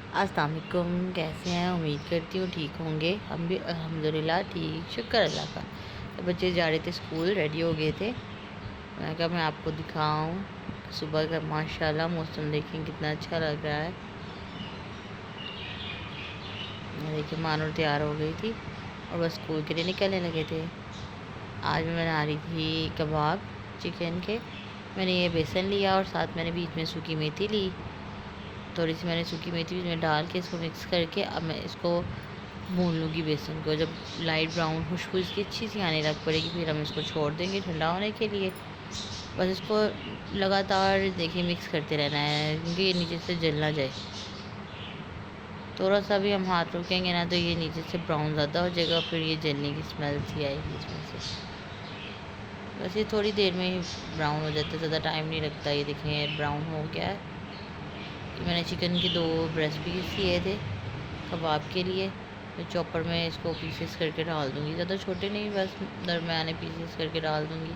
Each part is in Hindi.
अस्सलाम वालेकुम, कैसे हैं? उम्मीद करती हूँ ठीक होंगे। हम भी अल्हम्दुलिल्लाह ठीक, शुक्र अल्लाह का। तो बच्चे जा रहे थे स्कूल, रेडी हो गए थे। मैं कहा मैं आपको दिखाऊं सुबह का माशाल्लाह मौसम, देखें कितना अच्छा लग रहा है। ये देखिए मानो तैयार हो गई थी और बस स्कूल के लिए निकलने लगे थे। आज मैं बना रही थी कबाब चिकन के। मैंने ये बेसन लिया और साथ मैंने बीच में सूखी मेथी ली। थोड़ी सी मैंने सूखी मेथी इसमें डाल के इसको मिक्स करके अब मैं इसको भून लूँगी बेसन को। जब लाइट ब्राउन खुशबू इसकी अच्छी सी आने लग पड़ेगी फिर हम इसको छोड़ देंगे ठंडा होने के लिए। बस इसको लगातार देखिए मिक्स करते रहना है क्योंकि ये नीचे से जल ना जाए। थोड़ा सा भी हम हाथ रोकेंगे ना तो ये नीचे से ब्राउन ज़्यादा हो जाएगा, फिर ये जलने की स्मेल सी आएगी इसमें से। बस ये थोड़ी देर में ही ब्राउन हो जाता है, ज़्यादा टाइम नहीं लगता। ये देखें ब्राउन हो गया है। मैंने चिकन के 2 ब्रेस्ट पीस लिए थे कबाब के लिए। मैं चॉपर में इसको पीसेस करके डाल दूँगी, ज़्यादा छोटे नहीं, बस दरमियाने पीसेस करके डाल दूँगी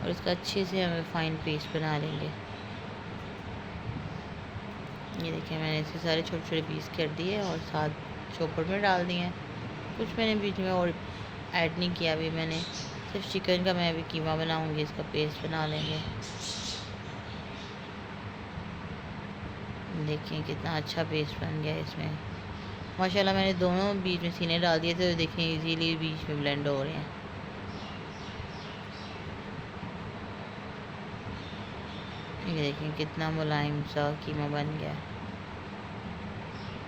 और इसका अच्छे से हमें फ़ाइन पेस्ट बना लेंगे। ये देखिए मैंने इसे सारे छोटे छोटे पीस कर दिए और साथ चॉपर में डाल दिए हैं। कुछ मैंने बीच में और ऐड नहीं किया, अभी मैंने सिर्फ चिकन का मैं अभी कीमा बनाऊँगी, इसका पेस्ट बना लेंगे। देखिए कितना अच्छा पेस्ट बन गया है इसमें माशाल्लाह। मैंने दोनों बीच में सीने डाल दिए थे तो देखें इजीली बीच में ब्लेंड हो रहे हैं। ये देखें कितना मुलायम सा कीमा बन गया।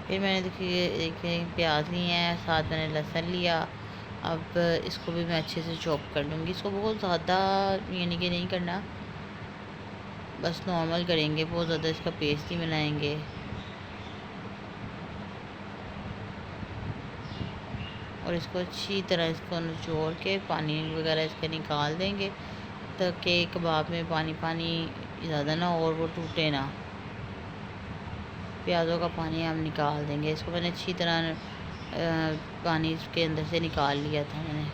फिर मैंने देखिए प्याज लिए हैं, साथ मैंने लहसुन लिया। अब इसको भी मैं अच्छे से चॉप कर लूँगी। इसको बहुत ज़्यादा यानी कि नहीं करना, बस नॉर्मल करेंगे, बहुत ज़्यादा इसका पेस्ट नहीं बनाएंगे। और इसको अच्छी तरह इसको निचोड़ के पानी वगैरह इसका निकाल देंगे ताकि कबाब में पानी पानी ज़्यादा ना हो और वो टूटे ना। प्याज़ों का पानी हम निकाल देंगे। इसको मैंने अच्छी तरह पानी इसके अंदर से निकाल लिया था मैंने।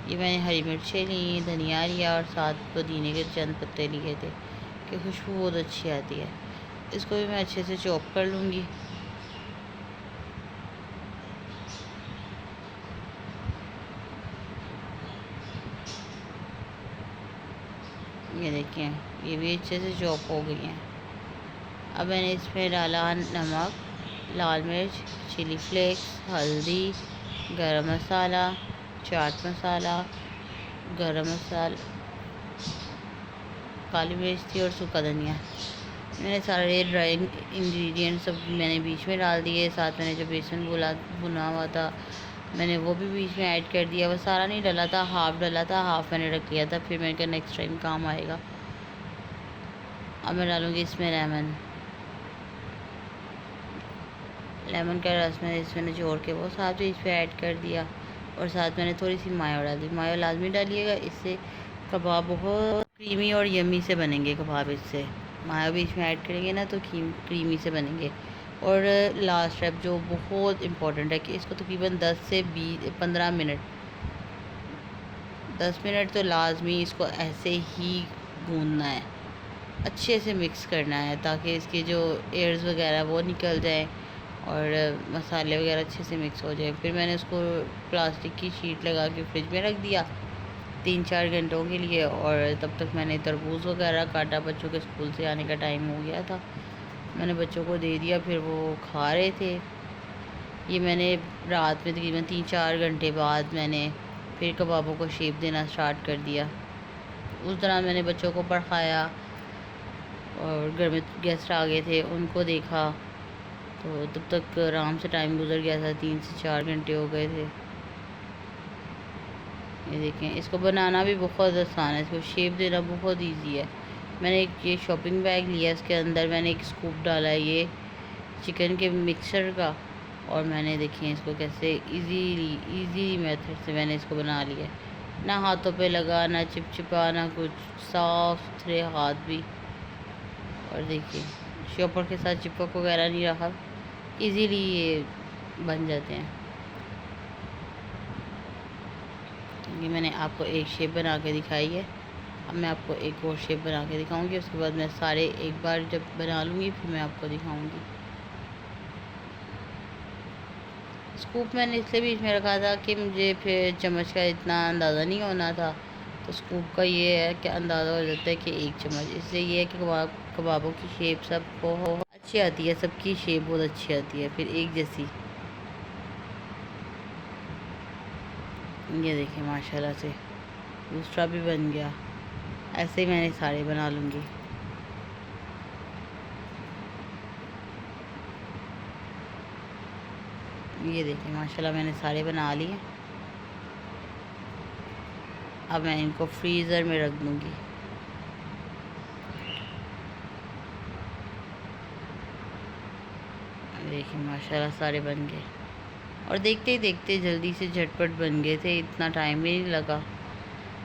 ये मैंने हरी मिर्चें ली, धनिया लिया और साथ पुदीने के चंद पत्ते लिए थे कि खुशबू बहुत अच्छी आती है। इसको भी मैं अच्छे से चॉप कर लूँगी। ये देखें ये भी अच्छे से चॉप हो गई हैं। अब मैंने इसमें डाला नमक, लाल मिर्च, चिली फ्लेक्स, हल्दी, गरम मसाला, चाट मसाला, गरम मसाला, काली मिर्च थी और सूखा धनिया। मैंने सारे ड्राई इंग्रेडिएंट्स सब मैंने बीच में डाल दिए। साथ मैंने जो बेसन भुना हुआ था मैंने वो भी बीच में ऐड कर दिया। वो सारा नहीं डाला था, हाफ़ डाला था, हाफ़ मैंने रख लिया था, फिर मैंने कहा नेक्स्ट टाइम काम आएगा। अब मैं डालूँगी इसमें लेमन का रस मैंने इसमें निचोड़ के वो साथ भी इसमें ऐड कर दिया और साथ मैंने थोड़ी सी मायो डाल दी। मायो लाजमी डालिएगा, इससे कबाब बहुत क्रीमी और यमी से बनेंगे कबाब। इससे मायो बीच में ऐड करेंगे ना तो क्रीमी से बनेंगे। और लास्ट स्टेप जो बहुत इम्पोर्टेंट है कि इसको तकरीबन 10 से 15 मिनट 10 मिनट तो लाजमी इसको ऐसे ही भूनना है, अच्छे से मिक्स करना है ताकि इसके जो एयर्स वगैरह वो निकल जाएं और मसाले वगैरह अच्छे से मिक्स हो जाए। फिर मैंने उसको प्लास्टिक की शीट लगा के फ्रिज में रख दिया 3-4 घंटों के लिए। और तब तक मैंने तरबूज वगैरह काटा, बच्चों के स्कूल से आने का टाइम हो गया था, मैंने बच्चों को दे दिया, फिर वो खा रहे थे। ये मैंने रात में तकरीबन 3-4 घंटे बाद मैंने फिर कबाबों को शेप देना स्टार्ट कर दिया। उस दौरान मैंने बच्चों को पढ़ाया और घर में गेस्ट आ गए थे उनको देखा, तो तब तक आराम से टाइम गुजर गया था, 3 से 4 घंटे हो गए थे। ये देखें इसको बनाना भी बहुत आसान है, इसको शेप देना बहुत इजी है। मैंने एक ये शॉपिंग बैग लिया, इसके अंदर मैंने एक स्कूप डाला है ये चिकन के मिक्सचर का और मैंने देखिए इसको कैसे इजी मेथड से मैंने इसको बना लिया। ना हाथों पे लगा, ना चिपचिपा, ना कुछ, साफ सुथरे हाथ भी। और देखिए शॉपर के साथ चिपक वगैरह नहीं रहा, इजीली ये बन जाते हैं। ये मैंने आपको एक शेप बना के दिखाई है। अब मैं आपको एक और शेप बना के दिखाऊंगी, उसके बाद मैं सारे एक बार जब बना लूँगी फिर मैं आपको दिखाऊंगी। स्कूप मैंने इसलिए बीच में रखा था कि मुझे फिर चम्मच का इतना अंदाज़ा नहीं होना था, तो स्कूप का ये है कि अंदाज़ा हो जाता है कि एक चम्मच। इससे ये है कि कबाबों की शेप सब बहुत अच्छी आती है, सबकी शेप बहुत अच्छी आती है फिर एक जैसी। ये देखिए माशाल्लाह से दूसरा भी बन गया। ऐसे ही मैंने सारे बना लूँगी। ये देखिए माशाल्लाह मैंने सारे बना लिए। अब मैं इनको फ्रीज़र में रख दूँगी। देखिए माशाल्लाह सारे बन गए और देखते ही देखते जल्दी से झटपट बन गए थे, इतना टाइम ही नहीं लगा।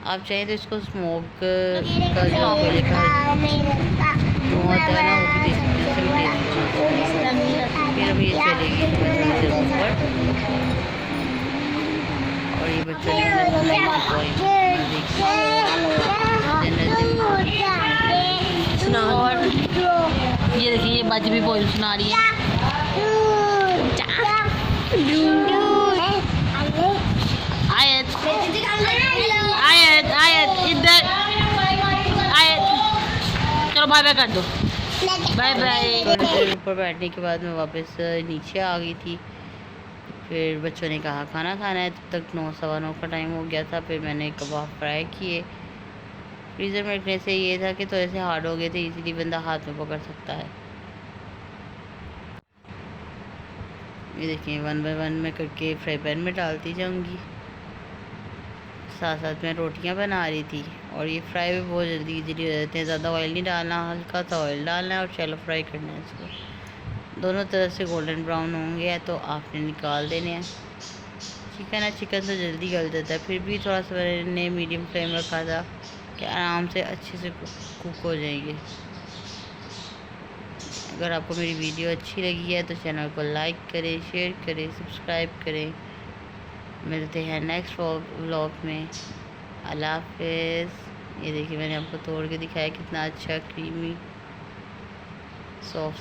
आप चाहें तो इसको स्मोक का जो कोयले का धुआं होता है ना वो भी दे सकते हैं, फिर अब ये चलेगी थोड़ी देर ऊपर। और ये बच्चों ने और ये देखिए ये बाजी भी पोइम सुना रही है। आयत आयत आयत इधर आयत, चलो बाय बाय कर दो, बाय बाय। ऊपर बैठने के बाद मैं वापस नीचे आ गई थी। फिर बच्चों ने कहा खाना खाना है, तब तक 9 सवा 9 का टाइम हो गया था। फिर मैंने कबाब फ्राई किए। फ्रीज़र में रखने से ये था कि थोड़े से हार्ड हो गए थे, इजीली बंदा हाथ में पकड़ सकता है। ये देखिए 1 बाय 1 मैं करके फ्राई पैन में डालती जाऊंगी। साथ साथ मैं रोटियां बना रही थी और ये फ्राई भी बहुत जल्दी इजीली हो जाते हैं। ज़्यादा ऑयल नहीं डालना, हल्का सा ऑयल डालना है और शैलो फ्राई करना है इसको। दोनों तरफ से गोल्डन ब्राउन होंगे तो आपने निकाल देने हैं। चिकन है, चिकन तो जल्दी गल जाता है, फिर भी थोड़ा सा मैंने मीडियम फ्लेम रखा था कि आराम से अच्छे से कुक हो जाएंगे। अगर आपको मेरी वीडियो अच्छी लगी है तो चैनल को लाइक करें, शेयर करें, सब्सक्राइब करें। मिलते हैं नेक्स्ट व्लॉग में। अल्लाह हाफ़िज़। ये देखिए मैंने आपको तोड़ के दिखाया कितना अच्छा क्रीमी सॉफ्ट